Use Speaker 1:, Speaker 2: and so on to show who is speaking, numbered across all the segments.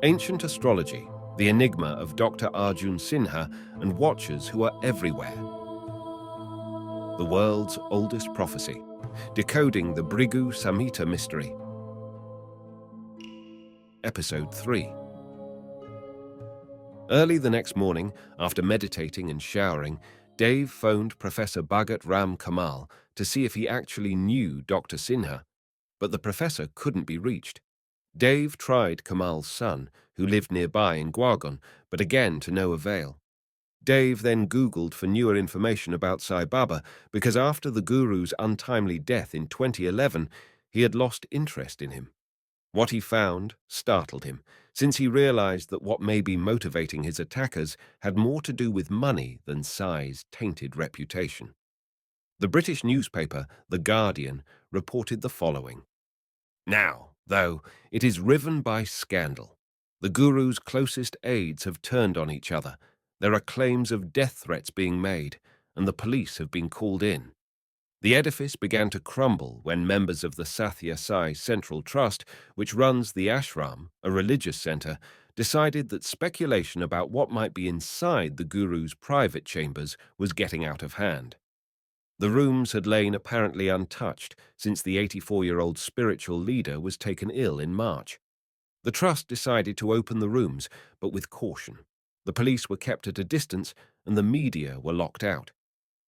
Speaker 1: Ancient Astrology, the Enigma of Dr. Arjun Sinha and Watchers Who Are Everywhere. The World's Oldest Prophecy, Decoding the Bhrigu Samhita Mystery. Episode 3. Early the next morning, after meditating and showering, Dave phoned Professor Bhagat Ram Kamal to see if he actually knew Dr. Sinha, but the professor couldn't be reached. Dave tried Kamal's son, who lived nearby in Guagon, but again to no avail. Dave then Googled for newer information about Sai Baba because after the guru's untimely death in 2011, he had lost interest in him. What he found startled him, since he realized that what may be motivating his attackers had more to do with money than Sai's tainted reputation. The British newspaper, The Guardian, reported the following. Now, though, it is riven by scandal. The guru's closest aides have turned on each other. There are claims of death threats being made, and the police have been called in. The edifice began to crumble when members of the Sathya Sai Central Trust, which runs the ashram, a religious center, decided that speculation about what might be inside the guru's private chambers was getting out of hand. The rooms had lain apparently untouched since the 84-year-old spiritual leader was taken ill in March. The trust decided to open the rooms, but with caution. The police were kept at a distance and the media were locked out.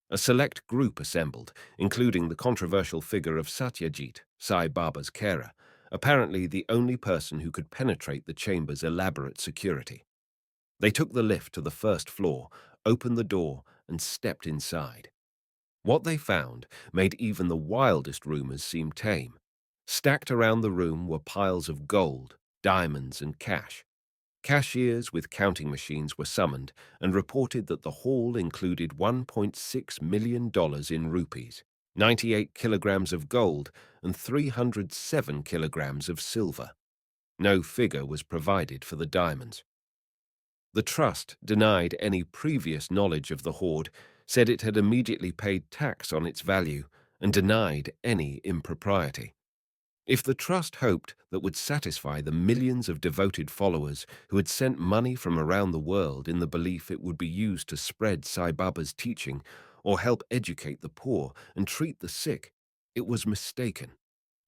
Speaker 1: A select group assembled, including the controversial figure of Satyajit, Sai Baba's carer, apparently the only person who could penetrate the chamber's elaborate security. They took the lift to the first floor, opened the door, and stepped inside. What they found made even the wildest rumors seem tame. Stacked around the room were piles of gold, diamonds, and cash. Cashiers with counting machines were summoned and reported that the haul included $1.6 million in rupees, 98 kilograms of gold, and 307 kilograms of silver. No figure was provided for the diamonds. The trust denied any previous knowledge of the hoard, said it had immediately paid tax on its value, and denied any impropriety. If the trust hoped that would satisfy the millions of devoted followers who had sent money from around the world in the belief it would be used to spread Sai Baba's teaching or help educate the poor and treat the sick, it was mistaken.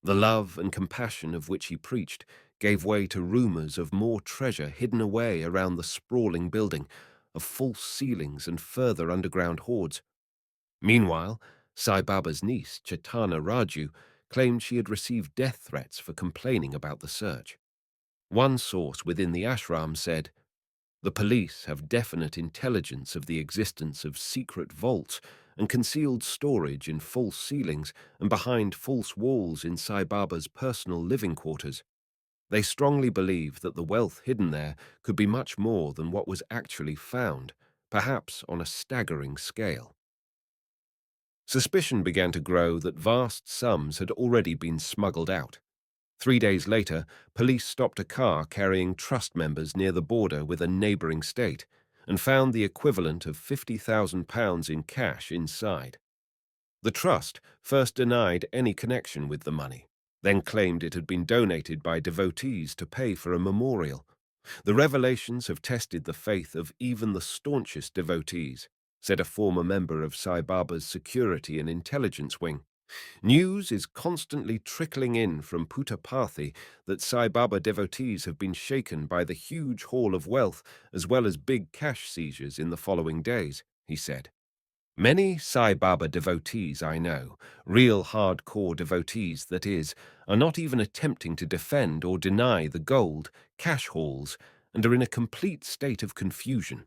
Speaker 1: The love and compassion of which he preached gave way to rumors of more treasure hidden away around the sprawling building, of false ceilings and further underground hoards. Meanwhile, Sai Baba's niece, Chaitanya Raju, claimed she had received death threats for complaining about the search. One source within the ashram said, "The police have definite intelligence of the existence of secret vaults and concealed storage in false ceilings and behind false walls in Sai Baba's personal living quarters. They strongly believe that the wealth hidden there could be much more than what was actually found, perhaps on a staggering scale." Suspicion began to grow that vast sums had already been smuggled out. 3 days later, police stopped a car carrying trust members near the border with a neighboring state and found the equivalent of £50,000 in cash inside. The trust first denied any connection with the money, then claimed it had been donated by devotees to pay for a memorial. The revelations have tested the faith of even the staunchest devotees, said a former member of Sai Baba's security and intelligence wing. News is constantly trickling in from Puttaparthi that Sai Baba devotees have been shaken by the huge haul of wealth as well as big cash seizures in the following days, he said. Many Sai Baba devotees I know, real hardcore devotees that is, are not even attempting to defend or deny the gold, cash hauls, and are in a complete state of confusion.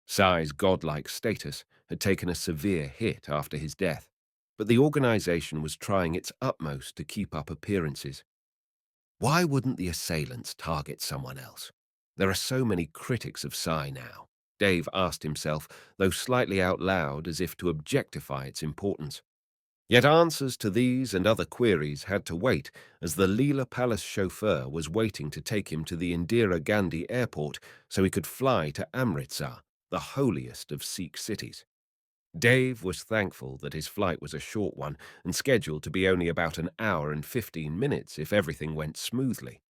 Speaker 1: Sai's godlike status had taken a severe hit after his death, but the organization was trying its utmost to keep up appearances. Why wouldn't the assailants target someone else? There are so many critics of Sai now, Dave asked himself, though slightly out loud as if to objectify its importance. Yet answers to these and other queries had to wait as the Leela Palace chauffeur was waiting to take him to the Indira Gandhi airport so he could fly to Amritsar, the holiest of Sikh cities. Dave was thankful that his flight was a short one and scheduled to be only about an hour and 15 minutes if everything went smoothly.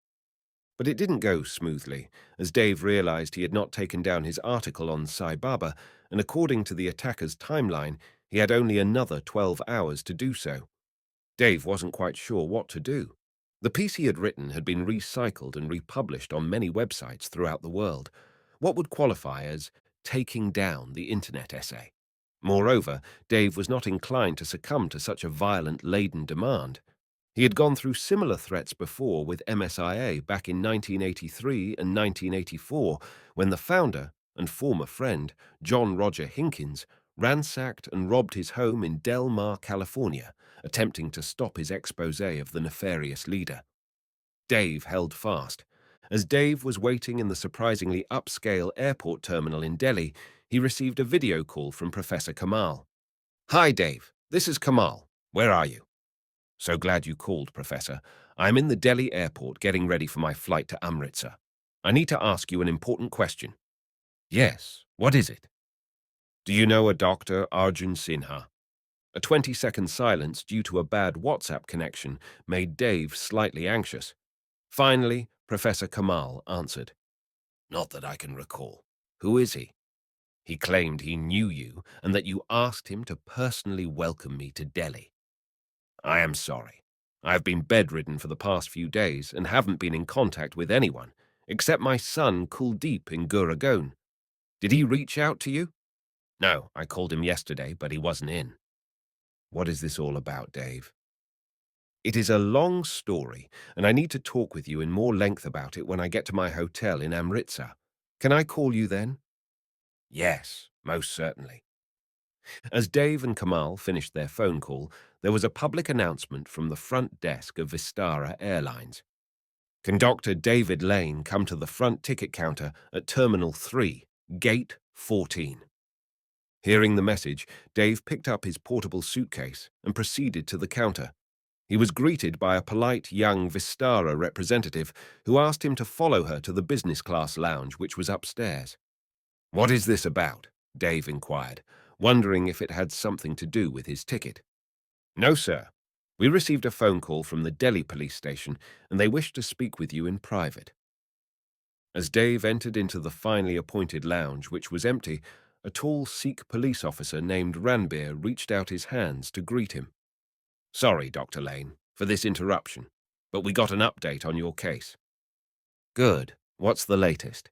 Speaker 1: But it didn't go smoothly, as Dave realized he had not taken down his article on Sai Baba, and according to the attacker's timeline, he had only another 12 hours to do so. Dave wasn't quite sure what to do. The piece he had written had been recycled and republished on many websites throughout the world. What would qualify as taking down the internet essay? Moreover, Dave was not inclined to succumb to such a violent-laden demand. He had gone through similar threats before with MSIA back in 1983 and 1984, when the founder and former friend, John-Roger Hinkins, ransacked and robbed his home in Del Mar, California, attempting to stop his exposé of the nefarious leader. Dave held fast. As Dave was waiting in the surprisingly upscale airport terminal in Delhi, he received a video call from Professor Kamal. "Hi, Dave. This is Kamal. Where are you?" "So glad you called, Professor. I'm in the Delhi airport getting ready for my flight to Amritsar. I need to ask you an important question." "Yes, what is it?" "Do you know a Dr. Arjun Sinha?" A 20-second silence due to a bad WhatsApp connection made Dave slightly anxious. Finally, Professor Kamal answered. "Not that I can recall. Who is he?" "He claimed he knew you and that you asked him to personally welcome me to Delhi." "I am sorry. I have been bedridden for the past few days and haven't been in contact with anyone, except my son Kuldeep in Gurgaon. Did he reach out to you?" "No, I called him yesterday, but he wasn't in." "What is this all about, Dave?" "It is a long story, and I need to talk with you in more length about it when I get to my hotel in Amritsar. Can I call you then?" "Yes, most certainly." As Dave and Kamal finished their phone call, there was a public announcement from the front desk of Vistara Airlines. "Can Dr. David Lane come to the front ticket counter at Terminal 3, Gate 14? Hearing the message, Dave picked up his portable suitcase and proceeded to the counter. He was greeted by a polite young Vistara representative who asked him to follow her to the business class lounge, which was upstairs. "What is this about?" Dave inquired, wondering if it had something to do with his ticket. "No, sir. We received a phone call from the Delhi police station, and they wish to speak with you in private." As Dave entered into the finely appointed lounge, which was empty, a tall Sikh police officer named Ranbir reached out his hands to greet him. "Sorry, Dr. Lane, for this interruption, but we got an update on your case." "Good. What's the latest?"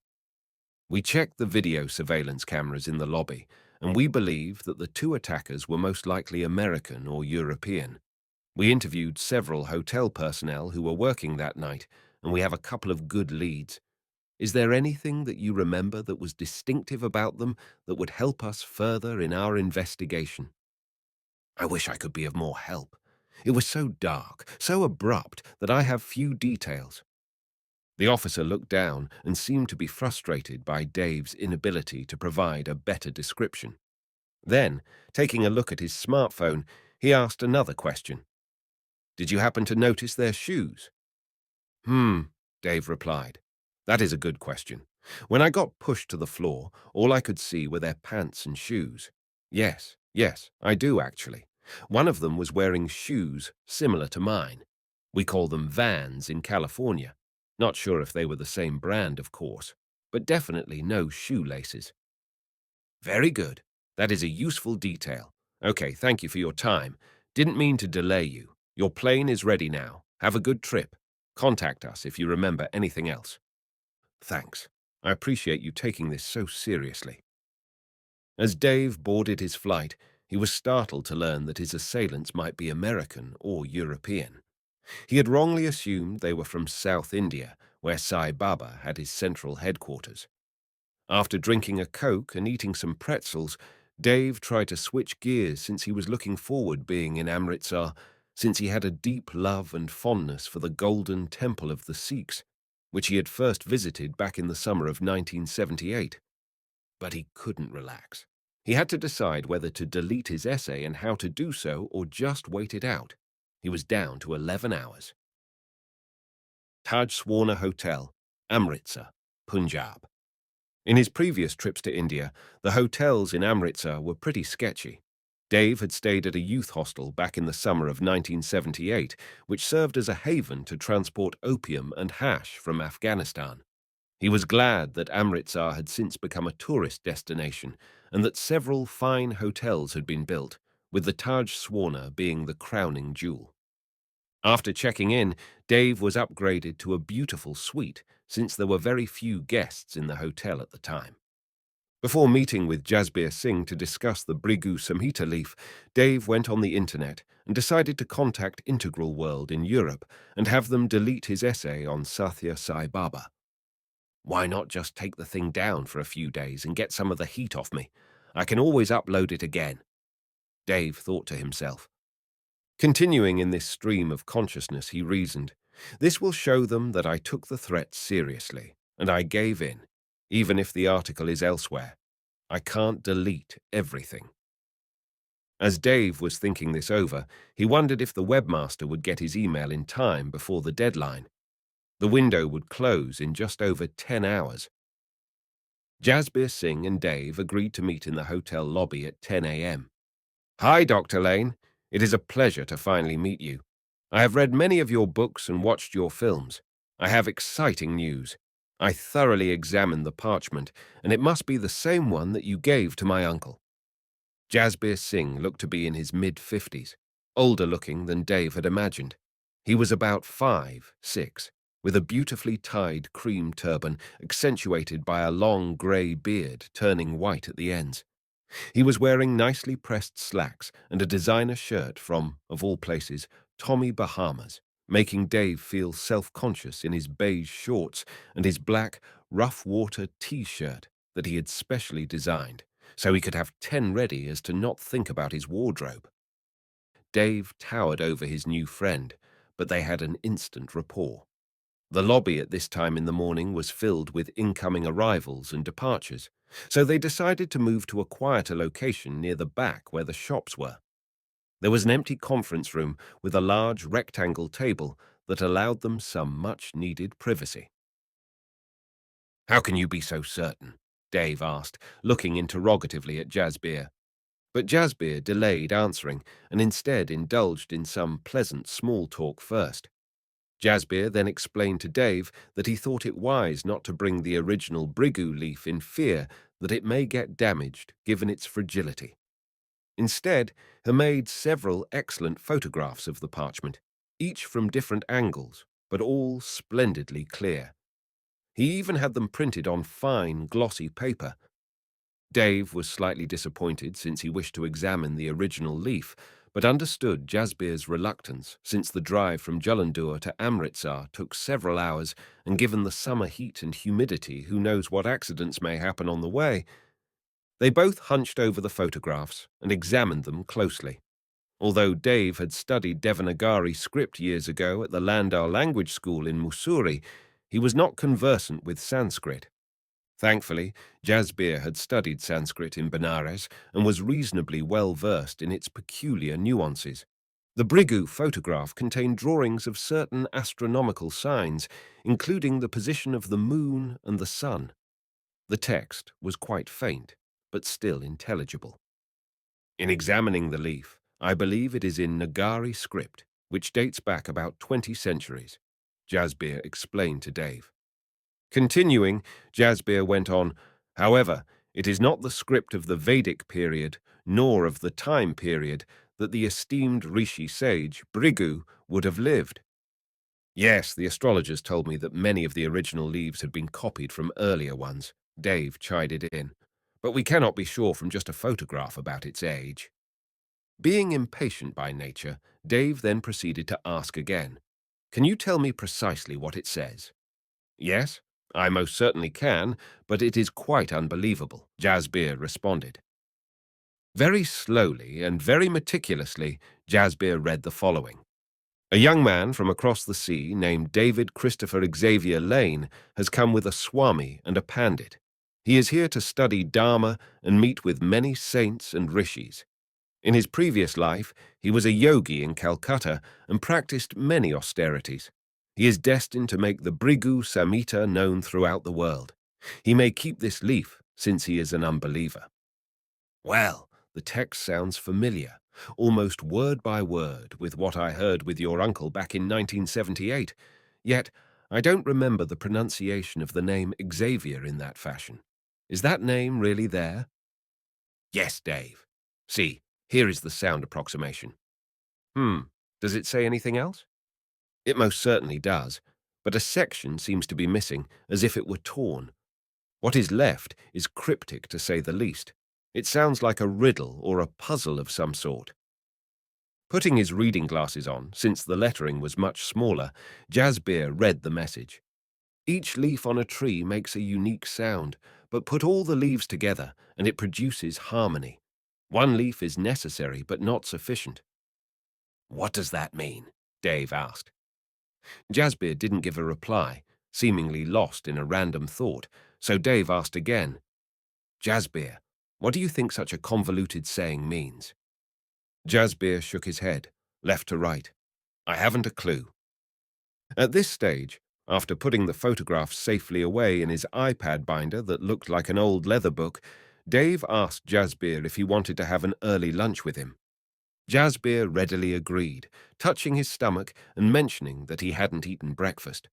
Speaker 1: "We checked the video surveillance cameras in the lobby, and we believe that the two attackers were most likely American or European. We interviewed several hotel personnel who were working that night, and we have a couple of good leads. Is there anything that you remember that was distinctive about them that would help us further in our investigation?" "I wish I could be of more help. It was so dark, so abrupt, that I have few details." The officer looked down and seemed to be frustrated by Dave's inability to provide a better description. Then, taking a look at his smartphone, he asked another question. "Did you happen to notice their shoes?" Dave replied. "That is a good question. When I got pushed to the floor, all I could see were their pants and shoes. Yes, I do actually. One of them was wearing shoes similar to mine. We call them Vans in California. Not sure if they were the same brand, of course, but definitely no shoelaces." "Very good. That is a useful detail. Okay, thank you for your time. Didn't mean to delay you. Your plane is ready now. Have a good trip. Contact us if you remember anything else." "Thanks. I appreciate you taking this so seriously." As Dave boarded his flight, he was startled to learn that his assailants might be American or European. He had wrongly assumed they were from South India, where Sai Baba had his central headquarters. After drinking a Coke and eating some pretzels, Dave tried to switch gears since he was looking forward being in Amritsar, since he had a deep love and fondness for the Golden Temple of the Sikhs, which he had first visited back in the summer of 1978. But he couldn't relax. He had to decide whether to delete his essay and how to do so or just wait it out. He was down to 11 hours. Taj Swarna Hotel, Amritsar, Punjab. In his previous trips to India, the hotels in Amritsar were pretty sketchy. Dave had stayed at a youth hostel back in the summer of 1978, which served as a haven to transport opium and hash from Afghanistan. He was glad that Amritsar had since become a tourist destination and that several fine hotels had been built, with the Taj Swarna being the crowning jewel. After checking in, Dave was upgraded to a beautiful suite since there were very few guests in the hotel at the time. Before meeting with Jasbir Singh to discuss the Bhrigu Samhita leaf, Dave went on the internet and decided to contact Integral World in Europe and have them delete his essay on Satya Sai Baba. Why not just take the thing down for a few days and get some of the heat off me? I can always upload it again, Dave thought to himself. Continuing in this stream of consciousness, he reasoned, this will show them that I took the threat seriously, and I gave in, even if the article is elsewhere. I can't delete everything. As Dave was thinking this over, he wondered if the webmaster would get his email in time before the deadline. The window would close in just over 10 hours. Jasbir Singh and Dave agreed to meet in the hotel lobby at 10 a.m. Hi, Dr. Lane. It is a pleasure to finally meet you. I have read many of your books and watched your films. I have exciting news. I thoroughly examined the parchment, and it must be the same one that you gave to my uncle. Jasbir Singh looked to be in his mid-50s, older looking than Dave had imagined. He was about 5'6", with a beautifully tied cream turban accentuated by a long grey beard turning white at the ends. He was wearing nicely pressed slacks and a designer shirt from, of all places, Tommy Bahamas, making Dave feel self-conscious in his beige shorts and his black, rough-water T-shirt that he had specially designed, so he could have 10 ready as to not think about his wardrobe. Dave towered over his new friend, but they had an instant rapport. The lobby at this time in the morning was filled with incoming arrivals and departures, so they decided to move to a quieter location near the back where the shops were. There was an empty conference room with a large rectangle table that allowed them some much-needed privacy. How can you be so certain? Dave asked, looking interrogatively at Jasbir. But Jasbir delayed answering and instead indulged in some pleasant small talk first. Jasbir then explained to Dave that he thought it wise not to bring the original Bhrigu leaf in fear that it may get damaged given its fragility. Instead, he made several excellent photographs of the parchment, each from different angles, but all splendidly clear. He even had them printed on fine, glossy paper. Dave was slightly disappointed since he wished to examine the original leaf, but understood Jasbir's reluctance since the drive from Jalandhar to Amritsar took several hours, and given the summer heat and humidity, who knows what accidents may happen on the way. They both hunched over the photographs and examined them closely. Although Dave had studied Devanagari script years ago at the Landau language school in Mussoorie, he was not conversant with Sanskrit. Thankfully, Jasbir had studied Sanskrit in Benares and was reasonably well versed in its peculiar nuances. The Bhrigu photograph contained drawings of certain astronomical signs, including the position of the moon and the sun. The text was quite faint, but still intelligible. In examining the leaf, I believe it is in Nagari script, which dates back about 20 centuries, Jasbir explained to Dave. Continuing, Jasbir went on, however, it is not the script of the Vedic period, nor of the time period that the esteemed Rishi sage, Bhrigu, would have lived. Yes, the astrologers told me that many of the original leaves had been copied from earlier ones, Dave chided in, but we cannot be sure from just a photograph about its age. Being impatient by nature, Dave then proceeded to ask again, can you tell me precisely what it says? Yes, I most certainly can, but it is quite unbelievable, Jasbir responded. Very slowly and very meticulously, Jasbir read the following. A young man from across the sea named David Christopher Xavier Lane has come with a Swami and a Pandit. He is here to study Dharma and meet with many saints and rishis. In his previous life, he was a yogi in Calcutta and practiced many austerities. He is destined to make the Bhrigu Samhita known throughout the world. He may keep this leaf, since he is an unbeliever. Well, The text sounds familiar, almost word by word with what I heard with your uncle back in 1978. Yet, I don't remember the pronunciation of the name Xavier in that fashion. Is that name really there? Yes, Dave. See, here is the sound approximation. Hmm, does it say anything else? It most certainly does, but a section seems to be missing, as if it were torn. What is left is cryptic, to say the least. It sounds like a riddle or a puzzle of some sort. Putting his reading glasses on, since the lettering was much smaller, Jasbir read the message. Each leaf on a tree makes a unique sound, but put all the leaves together and it produces harmony. One leaf is necessary but not sufficient. What does that mean? Dave asked. Jasbir didn't give a reply, seemingly lost in a random thought, so Dave asked again, Jasbir, what do you think such a convoluted saying means? Jasbir shook his head, left to right. I haven't a clue. At this stage, after putting the photographs safely away in his iPad binder that looked like an old leather book, Dave asked Jasbir if he wanted to have an early lunch with him. Jasbir readily agreed, touching his stomach and mentioning that he hadn't eaten breakfast.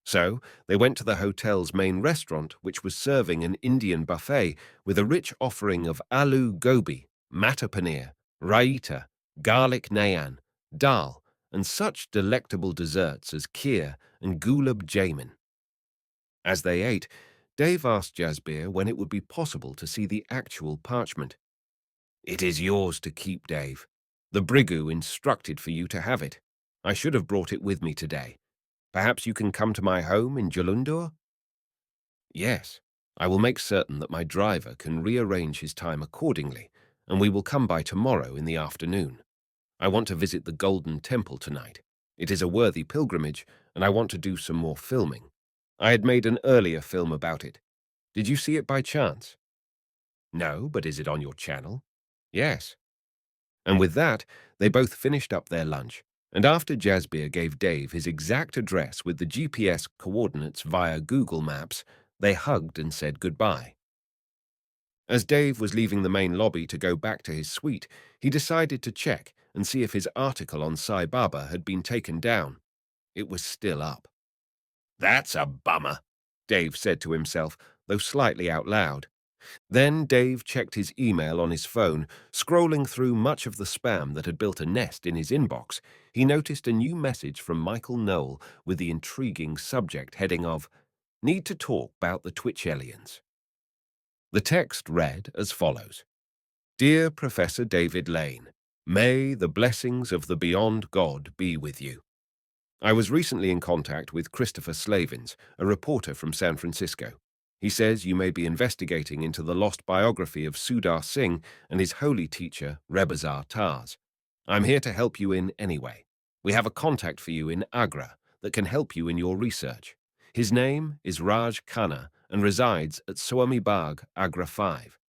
Speaker 1: So they went to the hotel's main restaurant, which was serving an Indian buffet with a rich offering of aloo gobi, matar paneer, raita, garlic naan, dal, and such delectable desserts as kheer and gulab jamun. As they ate, Dave asked Jasbir when it would be possible to see the actual parchment. It is yours to keep, Dave. The Bhrigu instructed for you to have it. I should have brought it with me today. Perhaps you can come to my home in Jalundur? Yes, I will make certain that my driver can rearrange his time accordingly, and we will come by tomorrow in the afternoon. I want to visit the Golden Temple tonight. It is a worthy pilgrimage, and I want to do some more filming. I had made an earlier film about it. Did you see it by chance? No, but is it on your channel? Yes. And with that, they both finished up their lunch, and after Jasbir gave Dave his exact address with the GPS coordinates via Google Maps, they hugged and said goodbye. As Dave was leaving the main lobby to go back to his suite, he decided to check and see if his article on Sai Baba had been taken down. It was still up. That's a bummer, Dave said to himself, though slightly out loud. Then Dave checked his email on his phone. Scrolling through much of the spam that had built a nest in his inbox, he noticed a new message from Michael Noel with the intriguing subject heading of, Need to talk about the Twitch aliens. The text read as follows. Dear Professor David Lane, may the blessings of the Beyond God be with you. I was recently in contact with Christopher Slavins, a reporter from San Francisco. He says you may be investigating into the lost biography of Sudar Singh and his holy teacher, Rebazar Tars. I'm here to help you in anyway. We have a contact for you in Agra that can help you in your research. His name is Raj Khanna and resides at Swami Bagh, Agra 5.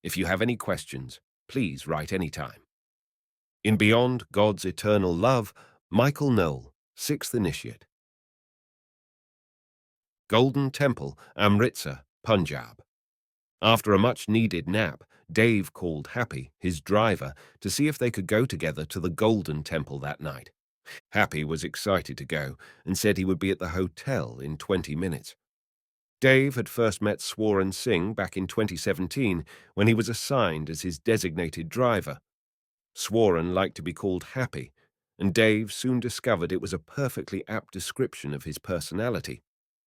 Speaker 1: If you have any questions, please write anytime. In Beyond God's Eternal Love, Michael Noel, 6th Initiate. Golden Temple, Amritsar, Punjab. After a much-needed nap, Dave called Happy, his driver, to see if they could go together to the Golden Temple that night. Happy was excited to go and said he would be at the hotel in 20 minutes. Dave had first met Swaran Singh back in 2017 when he was assigned as his designated driver. Swaran liked to be called Happy, and Dave soon discovered it was a perfectly apt description of his personality.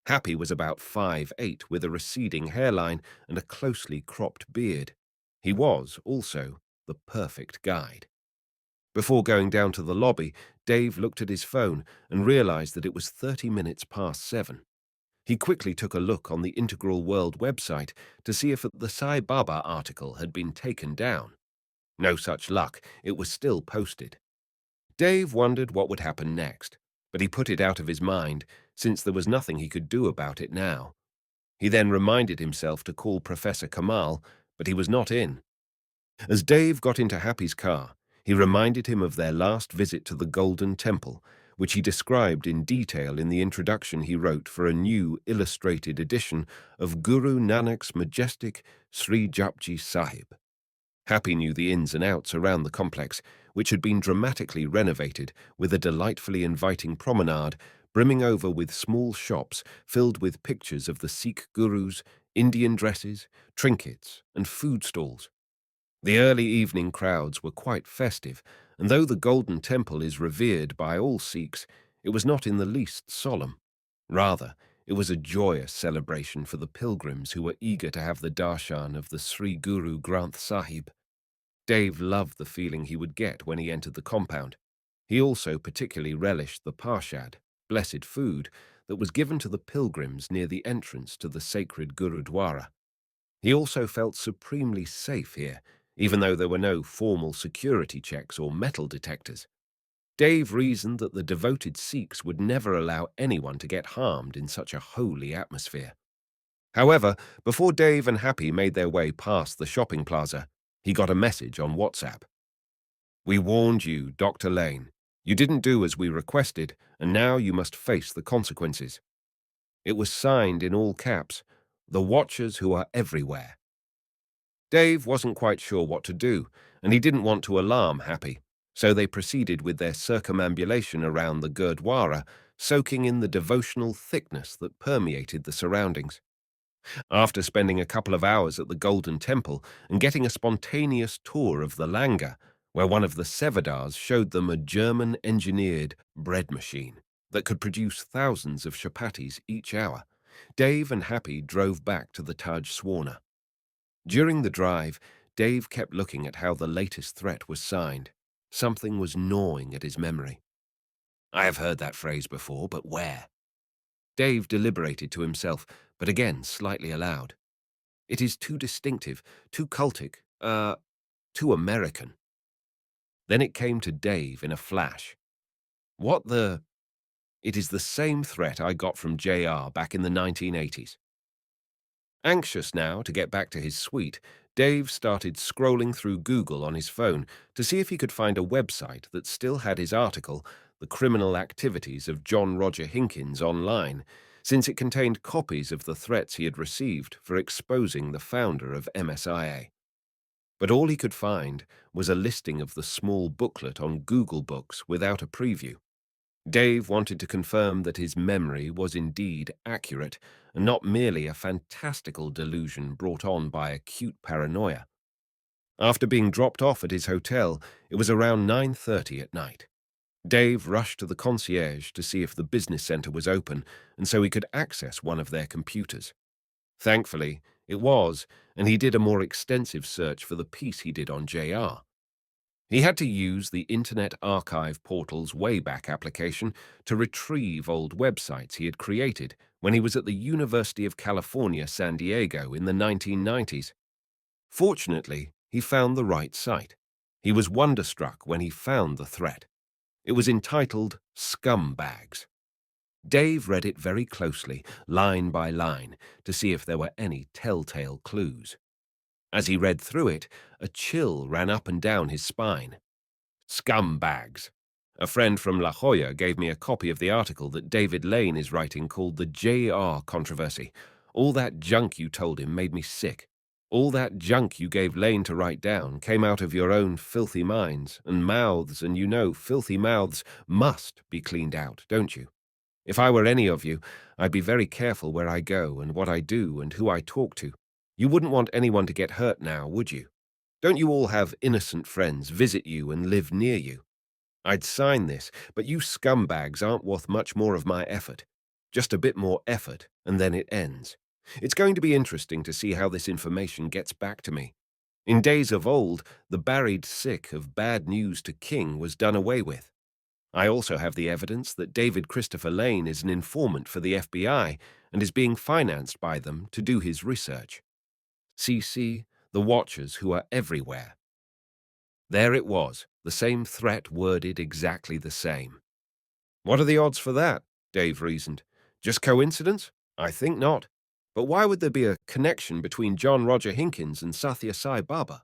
Speaker 1: Happy was about 5'8", with a receding hairline and a closely cropped beard. He was, also, the perfect guide. Before going down to the lobby, Dave looked at his phone and realized that it was 30 minutes past 7. He quickly took a look on the Integral World website to see if the Sai Baba article had been taken down. No such luck, it was still posted. Dave wondered what would happen next, but he put it out of his mind, since there was nothing he could do about it now. He then reminded himself to call Professor Kamal, but he was not in. As Dave got into Happy's car, he reminded him of their last visit to the Golden Temple, which he described in detail in the introduction he wrote for a new illustrated edition of Guru Nanak's majestic Sri Japji Sahib. Happy knew the ins and outs around the complex, which had been dramatically renovated with a delightfully inviting promenade brimming over with small shops filled with pictures of the Sikh gurus, Indian dresses, trinkets, and food stalls. The early evening crowds were quite festive, and though the Golden Temple is revered by all Sikhs, it was not in the least solemn. Rather, it was a joyous celebration for the pilgrims who were eager to have the darshan of the Sri Guru Granth Sahib. Dave loved the feeling he would get when he entered the compound. He also particularly relished the parshad, blessed food, that was given to the pilgrims near the entrance to the sacred Gurudwara. He also felt supremely safe here, even though there were no formal security checks or metal detectors. Dave reasoned that the devoted Sikhs would never allow anyone to get harmed in such a holy atmosphere. However, before Dave and Happy made their way past the shopping plaza, he got a message on WhatsApp. "We warned you, Dr. Lane. You didn't do as we requested, and now you must face the consequences." It was signed in all caps, "The Watchers who are everywhere." Dave wasn't quite sure what to do, and he didn't want to alarm Happy, so they proceeded with their circumambulation around the Gurdwara, soaking in the devotional thickness that permeated the surroundings. After spending a couple of hours at the Golden Temple and getting a spontaneous tour of the Langar, where one of the Sevadars showed them a German-engineered bread machine that could produce thousands of chapatis each hour, Dave and Happy drove back to the Taj Swarna. During the drive, Dave kept looking at how the latest threat was signed. Something was gnawing at his memory. "I have heard that phrase before, but where?" Dave deliberated to himself, but again slightly aloud. "It is too distinctive, too cultic, too American." Then it came to Dave in a flash. "What the—" "It is the same threat I got from JR back in the 1980s. Anxious now to get back to his suite, Dave started scrolling through Google on his phone to see if he could find a website that still had his article, The Criminal Activities of John-Roger Hinkins, online, since it contained copies of the threats he had received for exposing the founder of MSIA. But all he could find was a listing of the small booklet on Google Books without a preview. Dave wanted to confirm that his memory was indeed accurate, and not merely a fantastical delusion brought on by acute paranoia. After being dropped off at his hotel, it was around 9:30 at night. Dave rushed to the concierge to see if the business center was open, and so he could access one of their computers. Thankfully, it was, and he did a more extensive search for the piece he did on JR. He had to use the Internet Archive portal's Wayback application to retrieve old websites he had created when he was at the University of California, San Diego in the 1990s. Fortunately, he found the right site. He was wonderstruck when he found the threat. It was entitled Scumbags. Dave read it very closely, line by line, to see if there were any telltale clues. As he read through it, a chill ran up and down his spine. Scumbags. A friend from La Jolla gave me a copy of the article that David Lane is writing called The JR Controversy. All that junk you told him made me sick. All that junk you gave Lane to write down came out of your own filthy minds and mouths, and you know filthy mouths must be cleaned out, don't you? If I were any of you, I'd be very careful where I go and what I do and who I talk to. You wouldn't want anyone to get hurt now, would you? Don't you all have innocent friends visit you and live near you? I'd sign this, but you scumbags aren't worth much more of my effort. Just a bit more effort, and then it ends. It's going to be interesting to see how this information gets back to me. In days of old, the buried sick of bad news to King was done away with. I also have the evidence that David Christopher Lane is an informant for the FBI and is being financed by them to do his research. CC, the Watchers who are everywhere. There it was, the same threat worded exactly the same. What are the odds for that? Dave reasoned. Just coincidence? I think not. But why would there be a connection between John-Roger Hinkins and Sai Baba?